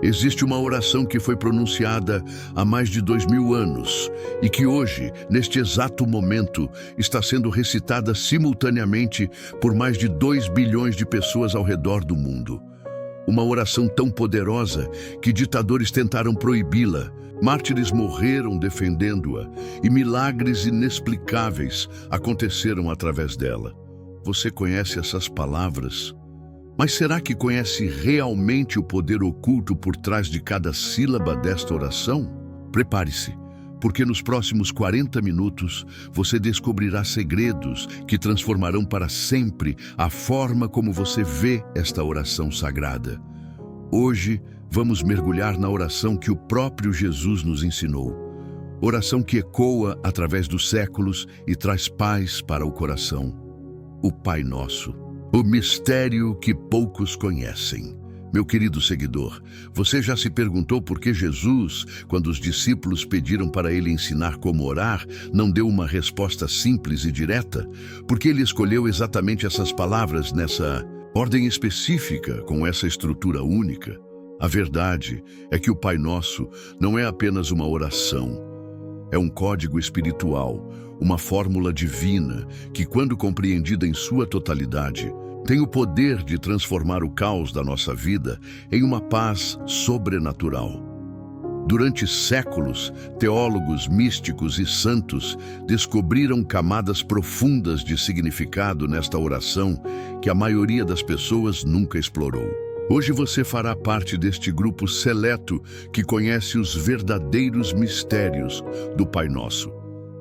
Existe uma oração que foi pronunciada há mais de 2000 anos e que hoje, neste exato momento, está sendo recitada simultaneamente por mais de 2 bilhões de pessoas ao redor do mundo. Uma oração tão poderosa que ditadores tentaram proibi-la, mártires morreram defendendo-a e milagres inexplicáveis aconteceram através dela. Você conhece essas palavras? Mas será que conhece realmente o poder oculto por trás de cada sílaba desta oração? Prepare-se, porque nos próximos 40 minutos você descobrirá segredos que transformarão para sempre a forma como você vê esta oração sagrada. Hoje vamos mergulhar na oração que o próprio Jesus nos ensinou. Oração que ecoa através dos séculos e traz paz para o coração. O Pai Nosso. O mistério que poucos conhecem. Meu querido seguidor, você já se perguntou por que Jesus, quando os discípulos pediram para ele ensinar como orar, não deu uma resposta simples e direta? Por que ele escolheu exatamente essas palavras nessa ordem específica, com essa estrutura única? A verdade é que o Pai Nosso não é apenas uma oração. É um código espiritual, uma fórmula divina que, quando compreendida em sua totalidade, tem o poder de transformar o caos da nossa vida em uma paz sobrenatural. Durante séculos, teólogos, místicos e santos descobriram camadas profundas de significado nesta oração que a maioria das pessoas nunca explorou. Hoje você fará parte deste grupo seleto que conhece os verdadeiros mistérios do Pai Nosso.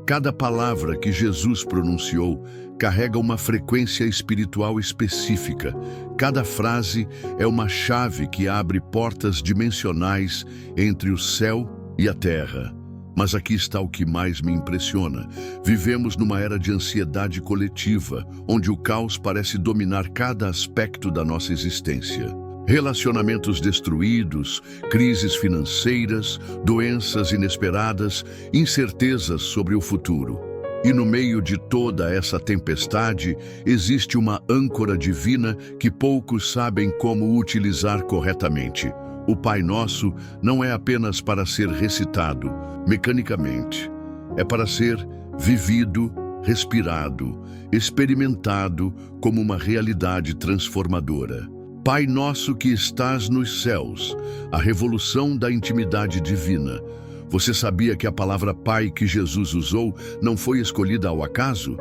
Cada palavra que Jesus pronunciou carrega uma frequência espiritual específica. Cada frase é uma chave que abre portas dimensionais entre o céu e a terra. Mas aqui está o que mais me impressiona. Vivemos numa era de ansiedade coletiva, onde o caos parece dominar cada aspecto da nossa existência. Relacionamentos destruídos, crises financeiras, doenças inesperadas, incertezas sobre o futuro. E no meio de toda essa tempestade, existe uma âncora divina que poucos sabem como utilizar corretamente. O Pai Nosso não é apenas para ser recitado mecanicamente. É para ser vivido, respirado, experimentado como uma realidade transformadora. Pai Nosso que estás nos céus, a revolução da intimidade divina. Você sabia que a palavra Pai que Jesus usou não foi escolhida ao acaso?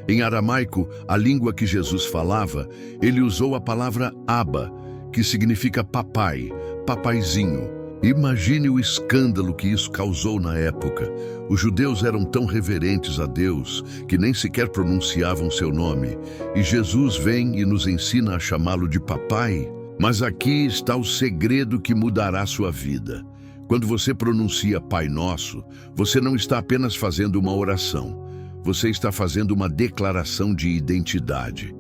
Em aramaico, a língua que Jesus falava, ele usou a palavra Abba, que significa papai, papaizinho. Imagine o escândalo que isso causou na época. Os judeus eram tão reverentes a Deus que nem sequer pronunciavam seu nome. E Jesus vem e nos ensina a chamá-lo de papai. Mas aqui está o segredo que mudará sua vida. Quando você pronuncia Pai Nosso, você não está apenas fazendo uma oração. Você está fazendo uma declaração de identidade.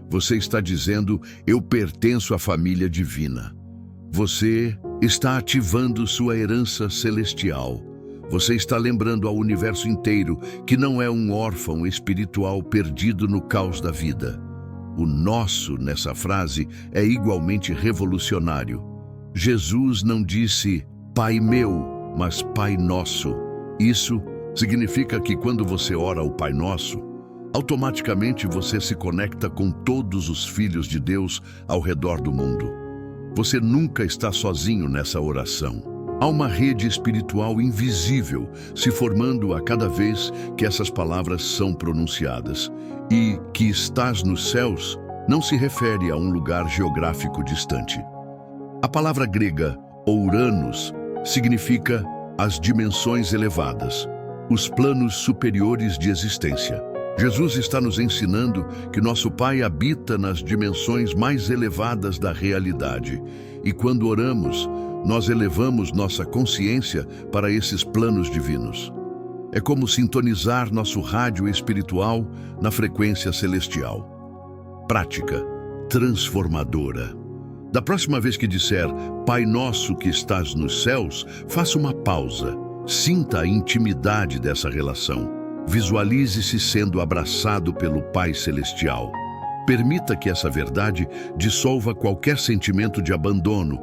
Você está dizendo, eu pertenço à família divina. Você está ativando sua herança celestial. Você está lembrando ao universo inteiro que não é um órfão espiritual perdido no caos da vida. O nosso, nessa frase, é igualmente revolucionário. Jesus não disse Pai meu, mas Pai Nosso. Isso significa que quando você ora o Pai Nosso, automaticamente você se conecta com todos os filhos de Deus ao redor do mundo. Você nunca está sozinho nessa oração. Há uma rede espiritual invisível se formando a cada vez que essas palavras são pronunciadas. E que estás nos céus não se refere a um lugar geográfico distante. A palavra grega Ouranos significa as dimensões elevadas, os planos superiores de existência. Jesus está nos ensinando que nosso Pai habita nas dimensões mais elevadas da realidade. E quando oramos, nós elevamos nossa consciência para esses planos divinos. É como sintonizar nosso rádio espiritual na frequência celestial. Prática transformadora. Da próxima vez que disser Pai Nosso que estás nos céus, faça uma pausa. Sinta a intimidade dessa relação. Visualize-se sendo abraçado pelo Pai Celestial. Permita que essa verdade dissolva qualquer sentimento de abandono.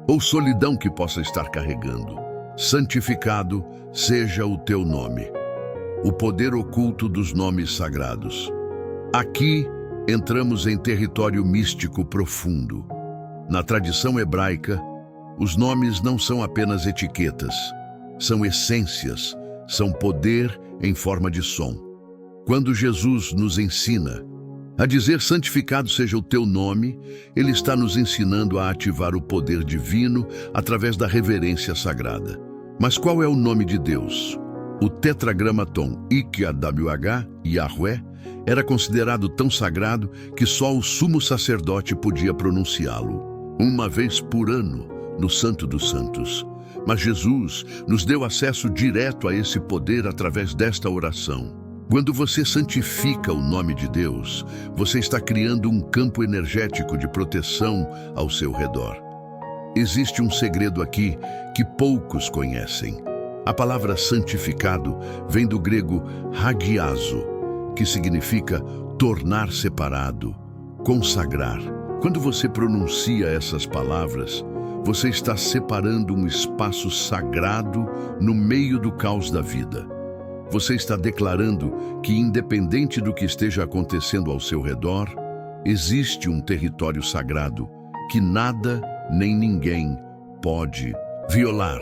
ou solidão que possa estar carregando. Santificado seja o teu nome. O poder oculto dos nomes sagrados. Aqui entramos em território místico profundo. Na tradição hebraica, os nomes não são apenas etiquetas, são essências, são poder em forma de som. Quando Jesus nos ensina a dizer santificado seja o teu nome, ele está nos ensinando a ativar o poder divino através da reverência sagrada. Mas qual é o nome de Deus? O tetragramaton IKWH, Yahweh, era considerado tão sagrado que só o sumo sacerdote podia pronunciá-lo, uma vez por ano, no Santo dos Santos. Mas Jesus nos deu acesso direto a esse poder através desta oração. Quando você santifica o nome de Deus, você está criando um campo energético de proteção ao seu redor. Existe um segredo aqui que poucos conhecem. A palavra santificado vem do grego hagiazo, que significa tornar separado, consagrar. Quando você pronuncia essas palavras, você está separando um espaço sagrado no meio do caos da vida. Você está declarando que, independente do que esteja acontecendo ao seu redor, existe um território sagrado que nada nem ninguém pode violar.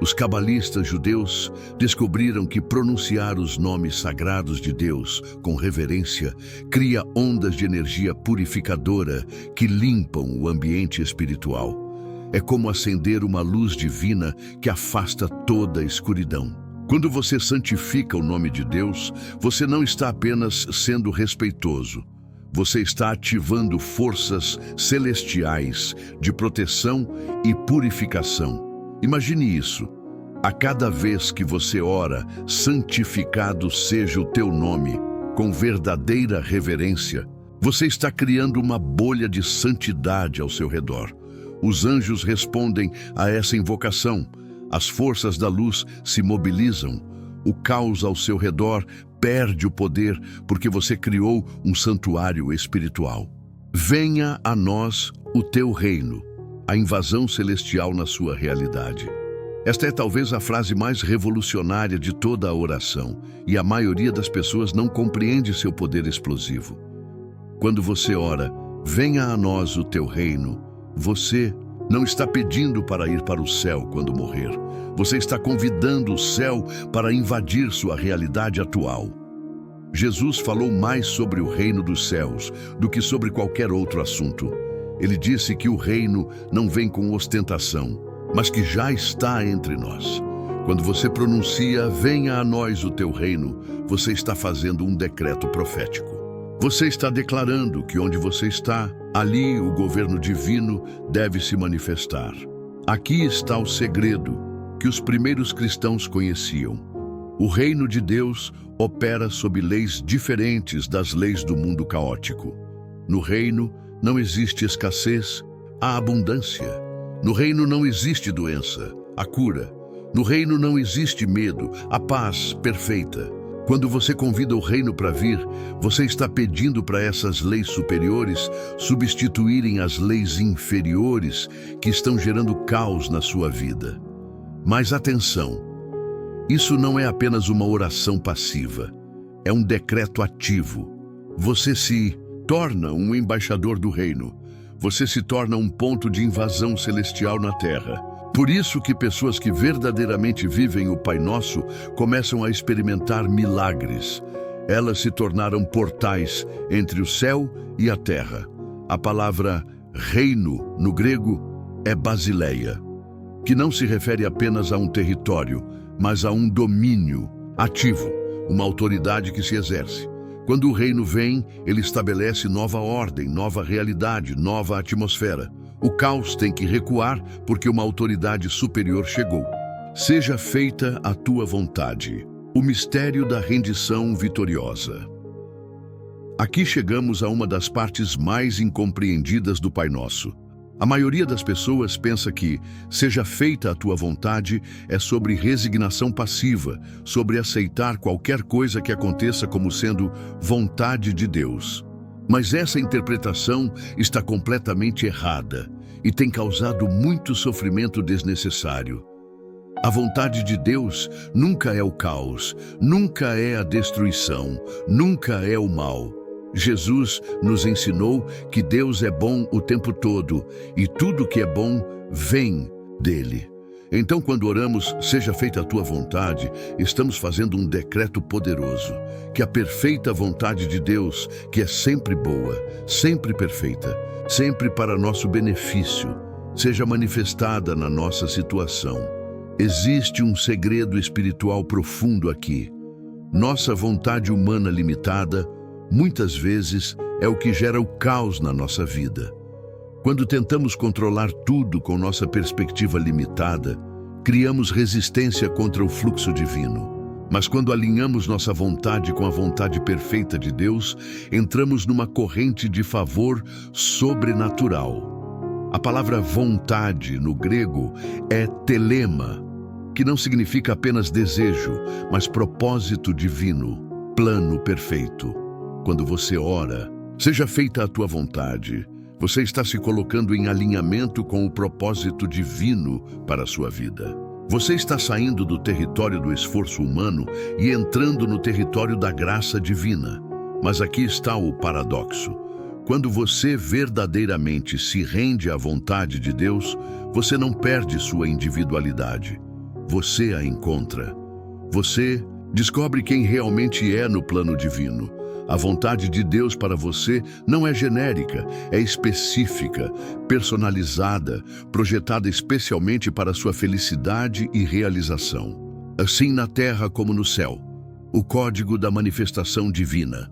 Os cabalistas judeus descobriram que pronunciar os nomes sagrados de Deus com reverência cria ondas de energia purificadora que limpam o ambiente espiritual. É como acender uma luz divina que afasta toda a escuridão. Quando você santifica o nome de Deus, você não está apenas sendo respeitoso. Você está ativando forças celestiais de proteção e purificação. Imagine isso. A cada vez que você ora, santificado seja o teu nome, com verdadeira reverência, você está criando uma bolha de santidade ao seu redor. Os anjos respondem a essa invocação. As forças da luz se mobilizam. O caos ao seu redor perde o poder porque você criou um santuário espiritual. Venha a nós o teu reino, a invasão celestial na sua realidade. Esta é talvez a frase mais revolucionária de toda a oração, e a maioria das pessoas não compreende seu poder explosivo. Quando você ora, venha a nós o teu reino, você não está pedindo para ir para o céu quando morrer. Você está convidando o céu para invadir sua realidade atual. Jesus falou mais sobre o reino dos céus do que sobre qualquer outro assunto. Ele disse que o reino não vem com ostentação, mas que já está entre nós. Quando você pronuncia, venha a nós o teu reino, você está fazendo um decreto profético. Você está declarando que onde você está, ali o governo divino deve se manifestar. Aqui está o segredo que os primeiros cristãos conheciam. O reino de Deus opera sob leis diferentes das leis do mundo caótico. No reino não existe escassez, há abundância. No reino não existe doença, há cura. No reino não existe medo, há paz perfeita. Quando você convida o reino para vir, você está pedindo para essas leis superiores substituírem as leis inferiores que estão gerando caos na sua vida. Mas atenção, isso não é apenas uma oração passiva, é um decreto ativo. Você se torna um embaixador do reino, você se torna um ponto de invasão celestial na terra. Por isso que pessoas que verdadeiramente vivem o Pai Nosso começam a experimentar milagres. Elas se tornaram portais entre o céu e a terra. A palavra reino, no grego, é basileia, que não se refere apenas a um território, mas a um domínio ativo, uma autoridade que se exerce. Quando o reino vem, ele estabelece nova ordem, nova realidade, nova atmosfera. O caos tem que recuar porque uma autoridade superior chegou. Seja feita a tua vontade. O mistério da rendição vitoriosa. Aqui chegamos a uma das partes mais incompreendidas do Pai Nosso. A maioria das pessoas pensa que seja feita a tua vontade é sobre resignação passiva, sobre aceitar qualquer coisa que aconteça como sendo vontade de Deus. Mas essa interpretação está completamente errada. e tem causado muito sofrimento desnecessário. A vontade de Deus nunca é o caos, nunca é a destruição, nunca é o mal. Jesus nos ensinou que Deus é bom o tempo todo e tudo que é bom vem dele. Então, quando oramos, seja feita a tua vontade, estamos fazendo um decreto poderoso, que a perfeita vontade de Deus, que é sempre boa, sempre perfeita, sempre para nosso benefício, seja manifestada na nossa situação. Existe um segredo espiritual profundo aqui. Nossa vontade humana limitada, muitas vezes, é o que gera o caos na nossa vida. Quando tentamos controlar tudo com nossa perspectiva limitada, criamos resistência contra o fluxo divino. Mas quando alinhamos nossa vontade com a vontade perfeita de Deus, entramos numa corrente de favor sobrenatural. A palavra vontade, no grego, é telema, que não significa apenas desejo, mas propósito divino, plano perfeito. Quando você ora, seja feita a tua vontade, você está se colocando em alinhamento com o propósito divino para a sua vida. Você está saindo do território do esforço humano e entrando no território da graça divina. Mas aqui está o paradoxo. Quando você verdadeiramente se rende à vontade de Deus, você não perde sua individualidade. Você a encontra. Você descobre quem realmente é no plano divino. A vontade de Deus para você não é genérica, é específica, personalizada, projetada especialmente para sua felicidade e realização. Assim na terra como no céu, o código da manifestação divina.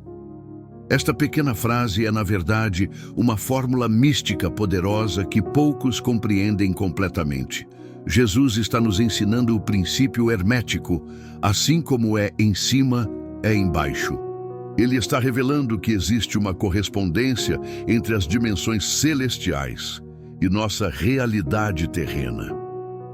Esta pequena frase é, na verdade, uma fórmula mística poderosa que poucos compreendem completamente. Jesus está nos ensinando o princípio hermético, assim como é em cima, é embaixo. Ele está revelando que existe uma correspondência entre as dimensões celestiais e nossa realidade terrena.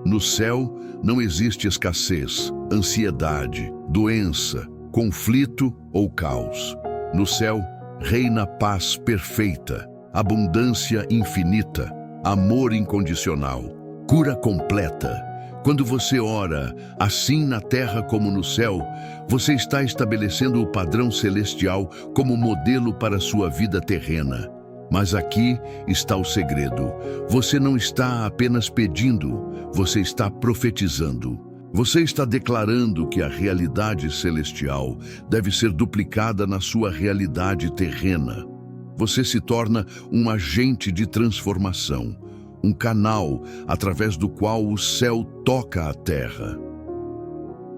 No céu não existe escassez, ansiedade, doença, conflito ou caos. No céu reina paz perfeita, abundância infinita, amor incondicional, cura completa. Quando você ora, assim na terra como no céu, você está estabelecendo o padrão celestial como modelo para a sua vida terrena. Mas aqui está o segredo. Você não está apenas pedindo, você está profetizando. Você está declarando que a realidade celestial deve ser duplicada na sua realidade terrena. Você se torna um agente de transformação, um canal através do qual o céu toca a terra.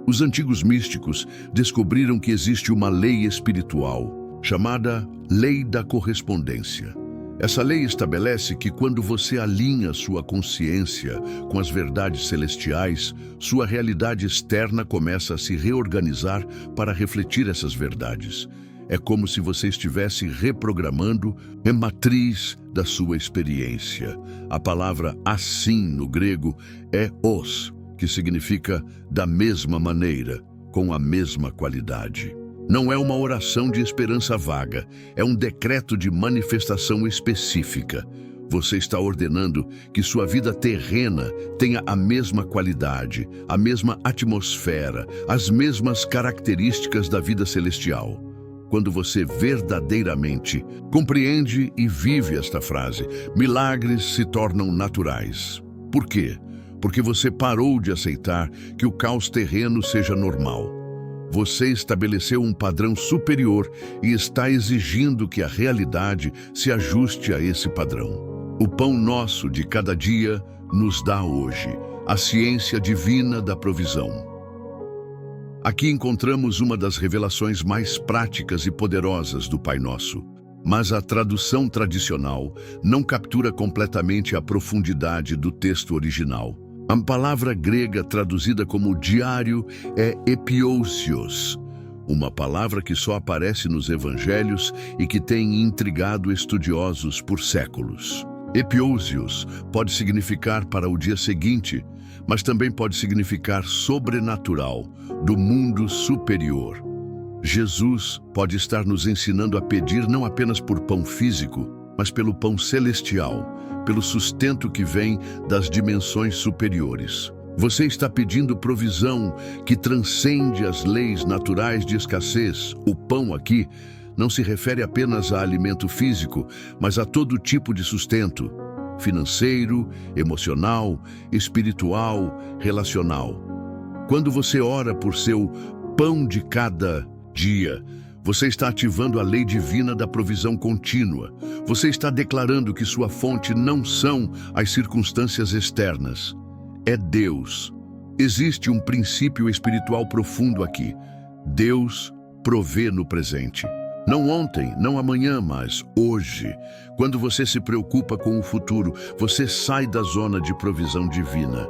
Os antigos místicos descobriram que existe uma lei espiritual, chamada Lei da Correspondência. Essa lei estabelece que quando você alinha sua consciência com as verdades celestiais, sua realidade externa começa a se reorganizar para refletir essas verdades. É como se você estivesse reprogramando a matriz da sua experiência. A palavra assim no grego é os, que significa da mesma maneira, com a mesma qualidade. Não é uma oração de esperança vaga, é um decreto de manifestação específica. Você está ordenando que sua vida terrena tenha a mesma qualidade, a mesma atmosfera, as mesmas características da vida celestial. Quando você verdadeiramente compreende e vive esta frase, milagres se tornam naturais. Por quê? Porque você parou de aceitar que o caos terreno seja normal. Você estabeleceu um padrão superior e está exigindo que a realidade se ajuste a esse padrão. O pão nosso de cada dia nos dá hoje, a ciência divina da provisão. Aqui encontramos uma das revelações mais práticas e poderosas do Pai Nosso. Mas a tradução tradicional não captura completamente a profundidade do texto original. A palavra grega traduzida como diário é epiousios, uma palavra que só aparece nos evangelhos e que tem intrigado estudiosos por séculos. Epiousios pode significar para o dia seguinte, mas também pode significar sobrenatural, do mundo superior. Jesus pode estar nos ensinando a pedir não apenas por pão físico, mas pelo pão celestial, pelo sustento que vem das dimensões superiores. Você está pedindo provisão que transcende as leis naturais de escassez. O pão aqui não se refere apenas a alimento físico, mas a todo tipo de sustento: financeiro, emocional, espiritual, relacional. Quando você ora por seu pão de cada dia, você está ativando a lei divina da provisão contínua. Você está declarando que sua fonte não são as circunstâncias externas. É Deus. Existe um princípio espiritual profundo aqui. Deus provê no presente. Não ontem, não amanhã, mas hoje. Quando você se preocupa com o futuro, você sai da zona de provisão divina.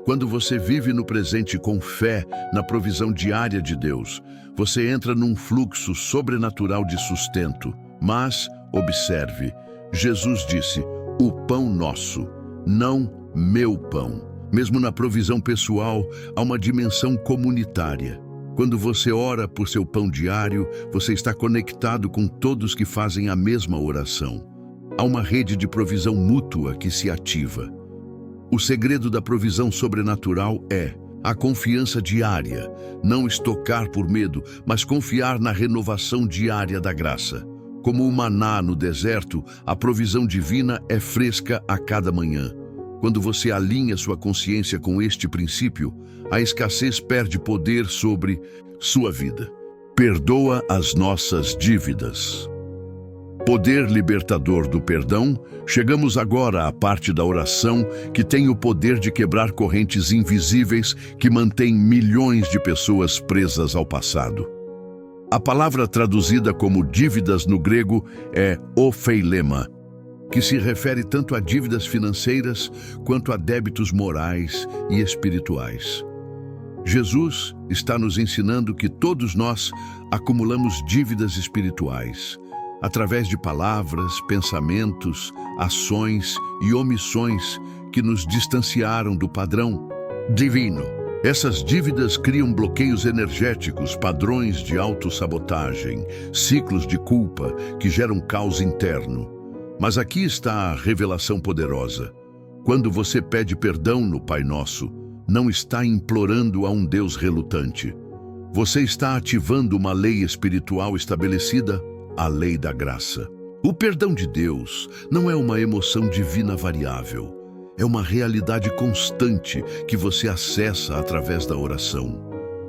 Quando você vive no presente com fé na provisão diária de Deus, você entra num fluxo sobrenatural de sustento. Mas, observe, Jesus disse: o pão nosso, não meu pão. Mesmo na provisão pessoal, há uma dimensão comunitária. Quando você ora por seu pão diário, você está conectado com todos que fazem a mesma oração. Há uma rede de provisão mútua que se ativa. O segredo da provisão sobrenatural é a confiança diária, não estocar por medo, mas confiar na renovação diária da graça. Como o maná no deserto, a provisão divina é fresca a cada manhã. Quando você alinha sua consciência com este princípio, a escassez perde poder sobre sua vida. Perdoa as nossas dívidas. Poder libertador do perdão. Chegamos agora à parte da oração que tem o poder de quebrar correntes invisíveis que mantêm milhões de pessoas presas ao passado. A palavra traduzida como dívidas no grego é opheilema, que se refere tanto a dívidas financeiras quanto a débitos morais e espirituais. Jesus está nos ensinando que todos nós acumulamos dívidas espirituais, através de palavras, pensamentos, ações e omissões que nos distanciaram do padrão divino. Essas dívidas criam bloqueios energéticos, padrões de autossabotagem, ciclos de culpa que geram caos interno. Mas aqui está a revelação poderosa. Quando você pede perdão no Pai Nosso, não está implorando a um Deus relutante. Você está ativando uma lei espiritual estabelecida, a lei da graça. O perdão de Deus não é uma emoção divina variável. É uma realidade constante que você acessa através da oração.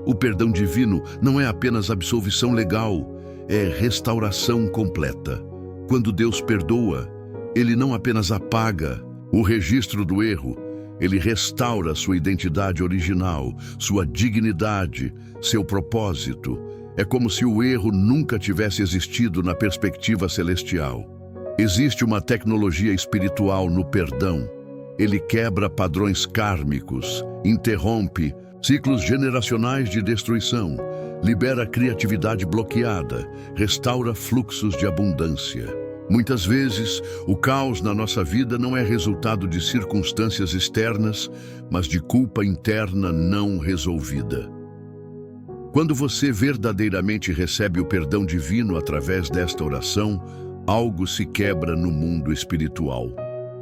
O perdão divino não é apenas absolvição legal, é restauração completa. Quando Deus perdoa, Ele não apenas apaga o registro do erro, Ele restaura sua identidade original, sua dignidade, seu propósito. É como se o erro nunca tivesse existido na perspectiva celestial. Existe uma tecnologia espiritual no perdão. Ele quebra padrões kármicos, interrompe ciclos generacionais de destruição, libera criatividade bloqueada, restaura fluxos de abundância. Muitas vezes, o caos na nossa vida não é resultado de circunstâncias externas, mas de culpa interna não resolvida. Quando você verdadeiramente recebe o perdão divino através desta oração, algo se quebra no mundo espiritual.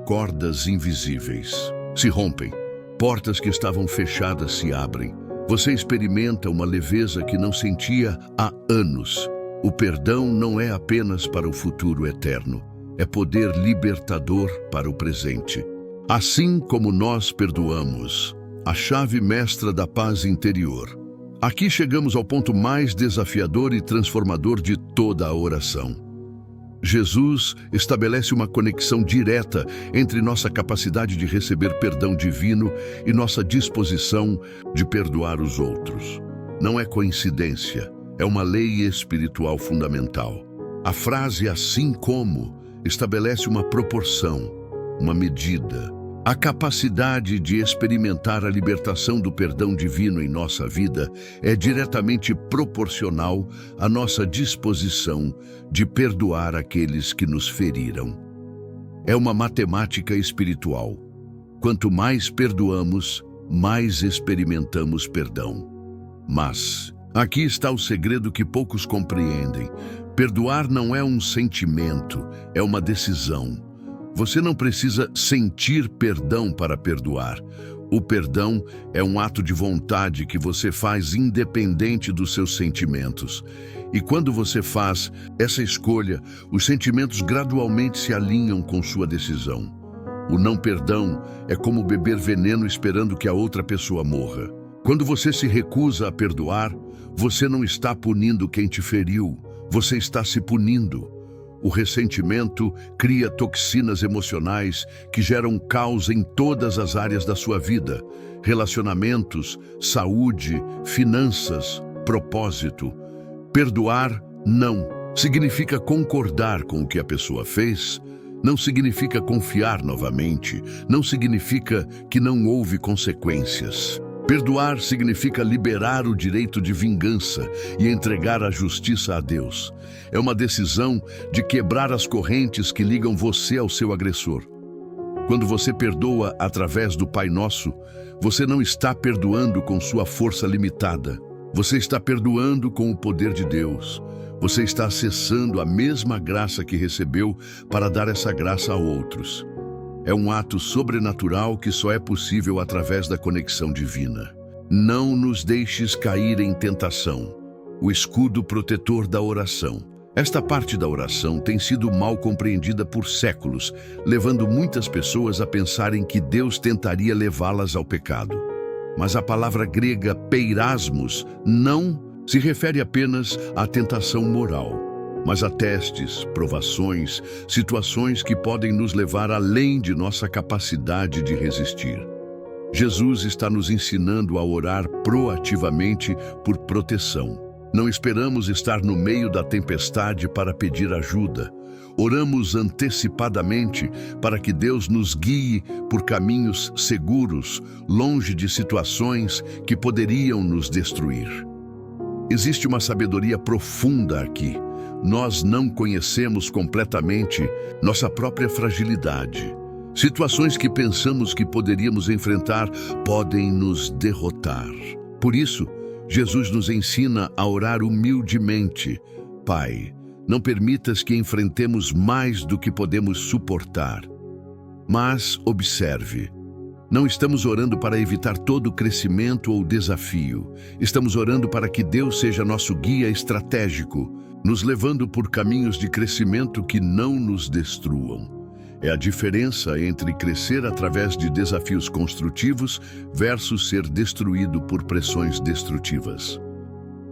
Cordas invisíveis se rompem, portas que estavam fechadas se abrem. Você experimenta uma leveza que não sentia há anos. O perdão não é apenas para o futuro eterno, é poder libertador para o presente. Assim como nós perdoamos, a chave mestra da paz interior. Aqui chegamos ao ponto mais desafiador e transformador de toda a oração. Jesus estabelece uma conexão direta entre nossa capacidade de receber perdão divino e nossa disposição de perdoar os outros. Não é coincidência, é uma lei espiritual fundamental. A frase "assim como" estabelece uma proporção, uma medida. A capacidade de experimentar a libertação do perdão divino em nossa vida é diretamente proporcional à nossa disposição de perdoar aqueles que nos feriram. É uma matemática espiritual. Quanto mais perdoamos, mais experimentamos perdão. Mas aqui está o segredo que poucos compreendem. Perdoar não é um sentimento, é uma decisão. Você não precisa sentir perdão para perdoar. O perdão é um ato de vontade que você faz independente dos seus sentimentos. E quando você faz essa escolha, os sentimentos gradualmente se alinham com sua decisão. O não perdão é como beber veneno esperando que a outra pessoa morra. Quando você se recusa a perdoar, você não está punindo quem te feriu, você está se punindo. O ressentimento cria toxinas emocionais que geram caos em todas as áreas da sua vida: relacionamentos, saúde, finanças, propósito. Perdoar não significa concordar com o que a pessoa fez, não significa confiar novamente, não significa que não houve consequências. Perdoar significa liberar o direito de vingança e entregar a justiça a Deus. É uma decisão de quebrar as correntes que ligam você ao seu agressor. Quando você perdoa através do Pai Nosso, você não está perdoando com sua força limitada. Você está perdoando com o poder de Deus. Você está acessando a mesma graça que recebeu para dar essa graça a outros. É um ato sobrenatural que só é possível através da conexão divina. Não nos deixes cair em tentação. O escudo protetor da oração. Esta parte da oração tem sido mal compreendida por séculos, levando muitas pessoas a pensarem que Deus tentaria levá-las ao pecado. Mas a palavra grega peirasmos não se refere apenas à tentação moral, mas a testes, provações, situações que podem nos levar além de nossa capacidade de resistir. Jesus está nos ensinando a orar proativamente por proteção. Não esperamos estar no meio da tempestade para pedir ajuda. Oramos antecipadamente para que Deus nos guie por caminhos seguros, longe de situações que poderiam nos destruir. Existe uma sabedoria profunda aqui. Nós não conhecemos completamente nossa própria fragilidade. Situações que pensamos que poderíamos enfrentar podem nos derrotar. Por isso, Jesus nos ensina a orar humildemente. Pai, não permitas que enfrentemos mais do que podemos suportar. Mas observe, não estamos orando para evitar todo crescimento ou desafio. Estamos orando para que Deus seja nosso guia estratégico, nos levando por caminhos de crescimento que não nos destruam. É a diferença entre crescer através de desafios construtivos versus ser destruído por pressões destrutivas.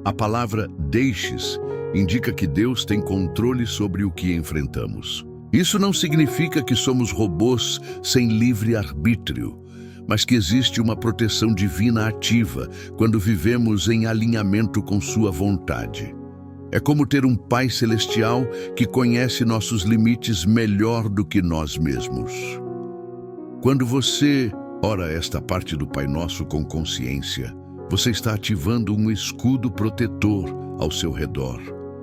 A palavra deixes indica que Deus tem controle sobre o que enfrentamos. Isso não significa que somos robôs sem livre arbítrio, mas que existe uma proteção divina ativa quando vivemos em alinhamento com sua vontade. É como ter um Pai Celestial que conhece nossos limites melhor do que nós mesmos. Quando você ora esta parte do Pai Nosso com consciência, você está ativando um escudo protetor ao seu redor.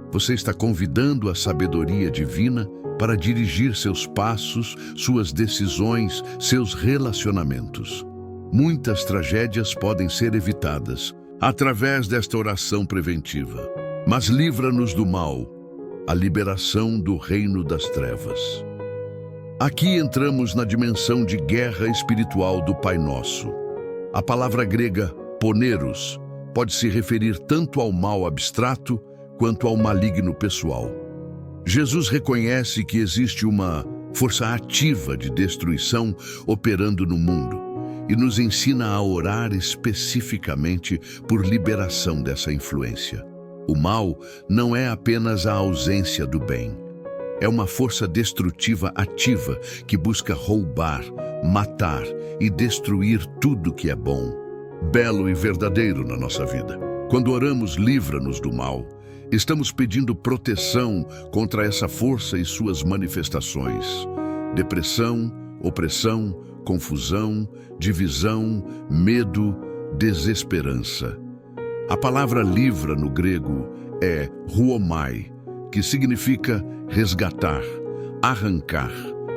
Você está convidando a sabedoria divina para dirigir seus passos, suas decisões, seus relacionamentos. Muitas tragédias podem ser evitadas através desta oração preventiva. Mas livra-nos do mal, a liberação do reino das trevas. Aqui entramos na dimensão de guerra espiritual do Pai Nosso. A palavra grega poneros pode se referir tanto ao mal abstrato quanto ao maligno pessoal. Jesus reconhece que existe uma força ativa de destruição operando no mundo e nos ensina a orar especificamente por liberação dessa influência. O mal não é apenas a ausência do bem. É uma força destrutiva ativa que busca roubar, matar e destruir tudo que é bom, belo e verdadeiro na nossa vida. Quando oramos livra-nos do mal, estamos pedindo proteção contra essa força e suas manifestações. Depressão, opressão, confusão, divisão, medo, desesperança. A palavra livra no grego é huomai, que significa resgatar, arrancar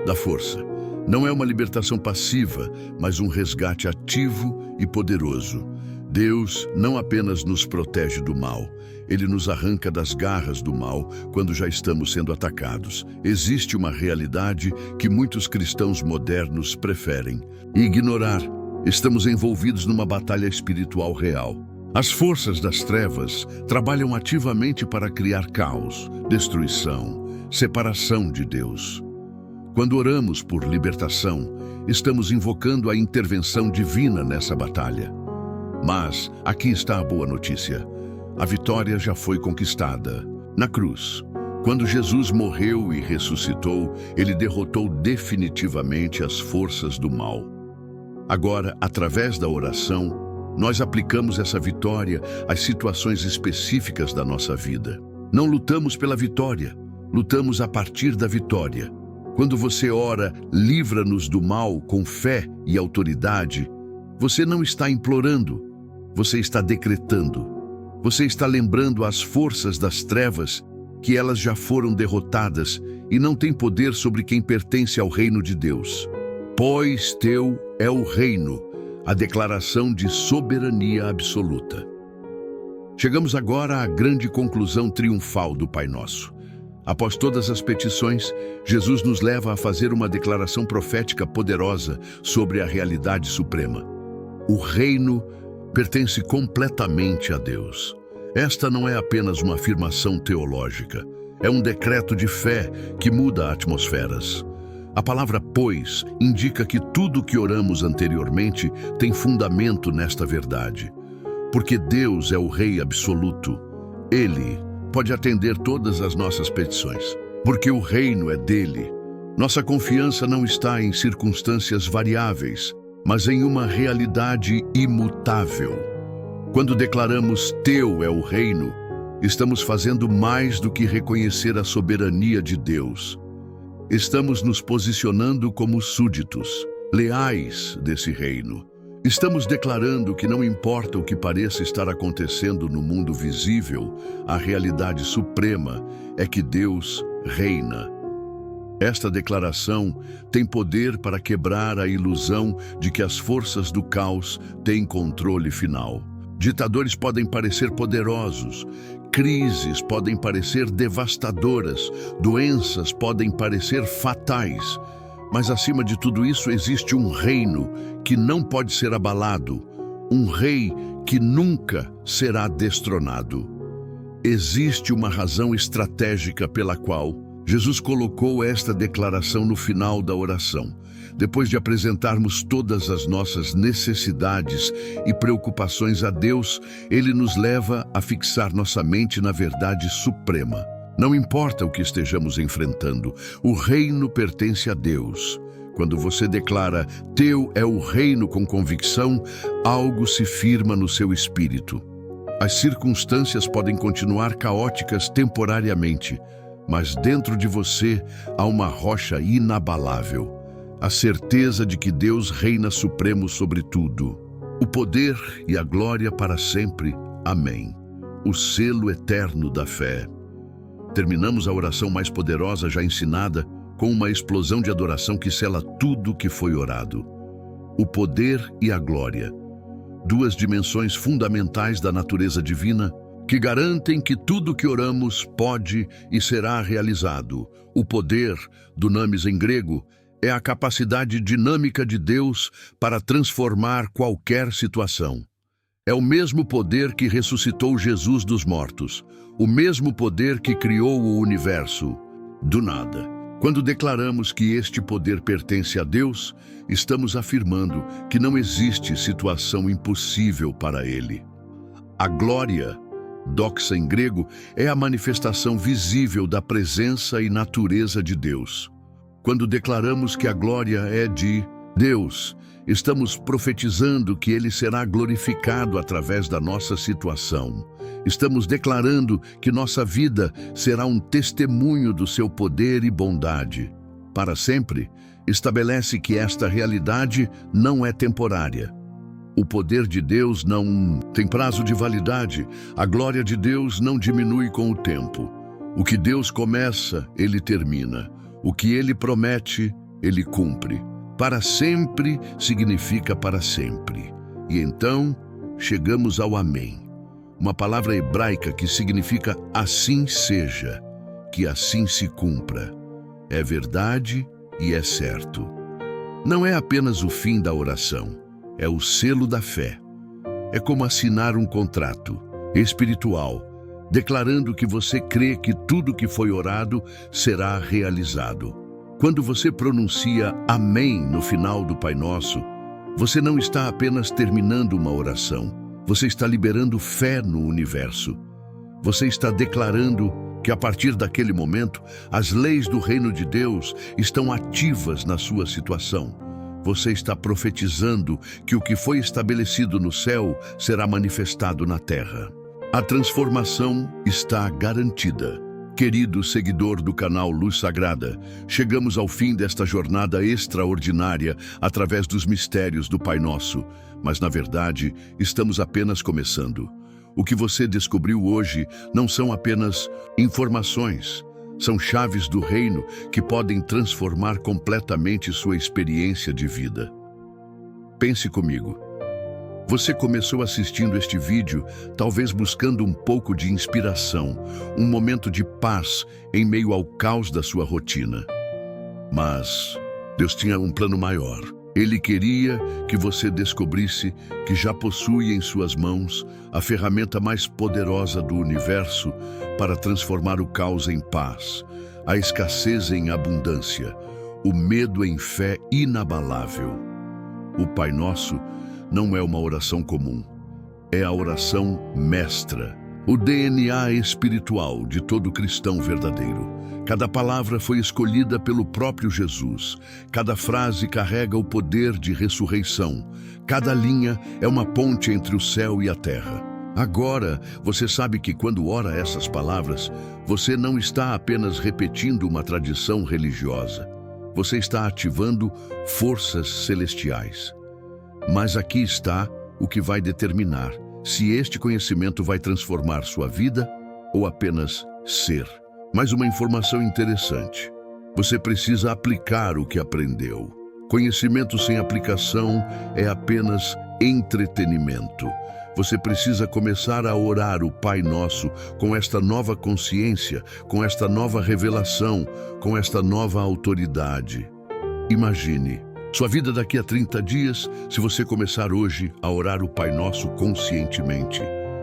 da força. Não é uma libertação passiva, mas um resgate ativo e poderoso. Deus não apenas nos protege do mal, Ele nos arranca das garras do mal quando já estamos sendo atacados. Existe uma realidade que muitos cristãos modernos preferem ignorar. Estamos envolvidos numa batalha espiritual real. As forças das trevas trabalham ativamente para criar caos, destruição, separação de Deus. Quando oramos por libertação, estamos invocando a intervenção divina nessa batalha. Mas aqui está a boa notícia. A vitória já foi conquistada. Na cruz, quando Jesus morreu e ressuscitou, Ele derrotou definitivamente as forças do mal. Agora, através da oração, nós aplicamos essa vitória às situações específicas da nossa vida. Não lutamos pela vitória, lutamos a partir da vitória. Quando você ora, livra-nos do mal com fé e autoridade, você não está implorando, você está decretando. Você está lembrando às forças das trevas que elas já foram derrotadas e não têm poder sobre quem pertence ao reino de Deus. Pois teu é o reino, a declaração de soberania absoluta. Chegamos agora à grande conclusão triunfal do Pai Nosso. Após todas as petições, Jesus nos leva a fazer uma declaração profética poderosa sobre a realidade suprema. O reino pertence completamente a Deus. Esta não é apenas uma afirmação teológica, é um decreto de fé que muda atmosferas. A palavra "pois" indica que tudo o que oramos anteriormente tem fundamento nesta verdade. Porque Deus é o Rei absoluto, Ele pode atender todas as nossas petições. Porque o reino é dele. Nossa confiança não está em circunstâncias variáveis, mas em uma realidade imutável. Quando declaramos "teu é o reino", estamos fazendo mais do que reconhecer a soberania de Deus. Estamos nos posicionando como súditos, leais desse reino. Estamos declarando que não importa o que pareça estar acontecendo no mundo visível, a realidade suprema é que Deus reina. Esta declaração tem poder para quebrar a ilusão de que as forças do caos têm controle final. Ditadores podem parecer poderosos, crises podem parecer devastadoras, doenças podem parecer fatais, mas acima de tudo isso existe um reino que não pode ser abalado, um rei que nunca será destronado. Existe uma razão estratégica pela qual Jesus colocou esta declaração no final da oração. Depois de apresentarmos todas as nossas necessidades e preocupações a Deus, Ele nos leva a fixar nossa mente na verdade suprema. Não importa o que estejamos enfrentando, o reino pertence a Deus. Quando você declara "teu é o reino" com convicção, algo se firma no seu espírito. As circunstâncias podem continuar caóticas temporariamente, mas dentro de você há uma rocha inabalável, a certeza de que Deus reina supremo sobre tudo. O poder e a glória para sempre. Amém. O selo eterno da fé. Terminamos a oração mais poderosa já ensinada com uma explosão de adoração que sela tudo o que foi orado. O poder e a glória. Duas dimensões fundamentais da natureza divina que garantem que tudo o que oramos pode e será realizado. O poder, dunamis em grego, é a capacidade dinâmica de Deus para transformar qualquer situação. É o mesmo poder que ressuscitou Jesus dos mortos, o mesmo poder que criou o universo, do nada. Quando declaramos que este poder pertence a Deus, estamos afirmando que não existe situação impossível para Ele. A glória, doxa em grego, é a manifestação visível da presença e natureza de Deus. Quando declaramos que a glória é de Deus, estamos profetizando que Ele será glorificado através da nossa situação. Estamos declarando que nossa vida será um testemunho do seu poder e bondade. Para sempre, estabelece que esta realidade não é temporária. O poder de Deus não tem prazo de validade. A glória de Deus não diminui com o tempo. O que Deus começa, Ele termina. O que Ele promete, Ele cumpre. Para sempre significa para sempre. E então, chegamos ao Amém, uma palavra hebraica que significa assim seja, que assim se cumpra. É verdade e é certo. Não é apenas o fim da oração, é o selo da fé. É como assinar um contrato espiritual, declarando que você crê que tudo que foi orado será realizado. Quando você pronuncia Amém no final do Pai Nosso, você não está apenas terminando uma oração, você está liberando fé no universo. Você está declarando que a partir daquele momento, as leis do reino de Deus estão ativas na sua situação. Você está profetizando que o que foi estabelecido no céu será manifestado na terra. A transformação está garantida. Querido seguidor do canal Luz Sagrada, chegamos ao fim desta jornada extraordinária através dos mistérios do Pai Nosso, mas na verdade estamos apenas começando. O que você descobriu hoje não são apenas informações, são chaves do reino que podem transformar completamente sua experiência de vida. Pense comigo. Você começou assistindo este vídeo, talvez buscando um pouco de inspiração, um momento de paz em meio ao caos da sua rotina. Mas Deus tinha um plano maior. Ele queria que você descobrisse que já possui em suas mãos a ferramenta mais poderosa do universo para transformar o caos em paz, a escassez em abundância, o medo em fé inabalável. O Pai Nosso não é uma oração comum, é a oração mestra, o DNA espiritual de todo cristão verdadeiro. Cada palavra foi escolhida pelo próprio Jesus, cada frase carrega o poder de ressurreição, cada linha é uma ponte entre o céu e a terra. Agora, você sabe que quando ora essas palavras, você não está apenas repetindo uma tradição religiosa, você está ativando forças celestiais. Mas aqui está o que vai determinar se este conhecimento vai transformar sua vida ou apenas ser. Mais uma informação interessante. Você precisa aplicar o que aprendeu. Conhecimento sem aplicação é apenas entretenimento. Você precisa começar a orar o Pai Nosso com esta nova consciência, com esta nova revelação, com esta nova autoridade. Imagine sua vida daqui a 30 dias, se você começar hoje a orar o Pai Nosso conscientemente,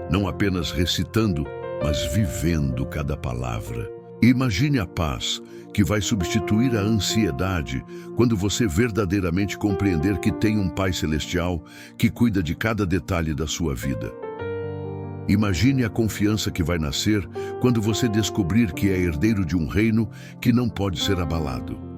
não apenas recitando, mas vivendo cada palavra. Imagine a paz que vai substituir a ansiedade quando você verdadeiramente compreender que tem um Pai Celestial que cuida de cada detalhe da sua vida. Imagine a confiança que vai nascer quando você descobrir que é herdeiro de um reino que não pode ser abalado.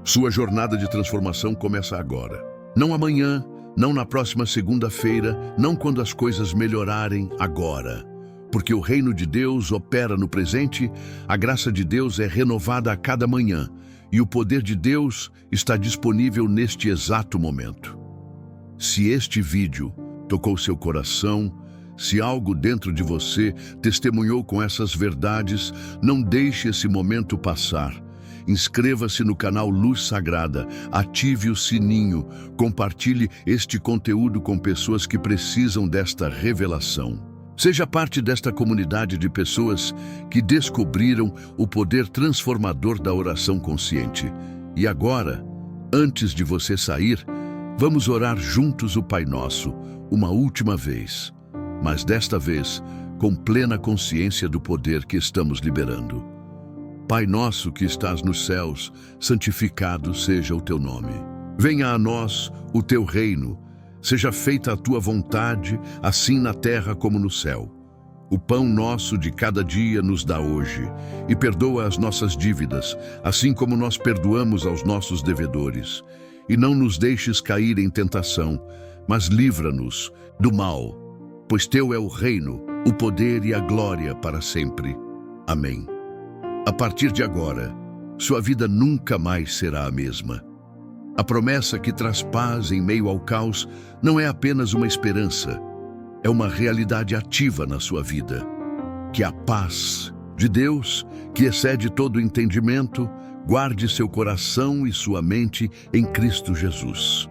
Sua jornada de transformação começa agora. Não amanhã, não na próxima segunda-feira, não quando as coisas melhorarem, agora. Porque o reino de Deus opera no presente, a graça de Deus é renovada a cada manhã e o poder de Deus está disponível neste exato momento. Se este vídeo tocou seu coração, se algo dentro de você testemunhou com essas verdades, não deixe esse momento passar. Inscreva-se no canal Luz Sagrada, ative o sininho, compartilhe este conteúdo com pessoas que precisam desta revelação. Seja parte desta comunidade de pessoas que descobriram o poder transformador da oração consciente. E agora, antes de você sair, vamos orar juntos o Pai Nosso, uma última vez, mas desta vez com plena consciência do poder que estamos liberando. Pai nosso que estás nos céus, santificado seja o teu nome. Venha a nós o teu reino, seja feita a tua vontade, assim na terra como no céu. O pão nosso de cada dia nos dá hoje, e perdoa as nossas dívidas, assim como nós perdoamos aos nossos devedores. E não nos deixes cair em tentação, mas livra-nos do mal, pois teu é o reino, o poder e a glória para sempre. Amém. A partir de agora, sua vida nunca mais será a mesma. A promessa que traz paz em meio ao caos não é apenas uma esperança, é uma realidade ativa na sua vida. Que a paz de Deus, que excede todo entendimento, guarde seu coração e sua mente em Cristo Jesus.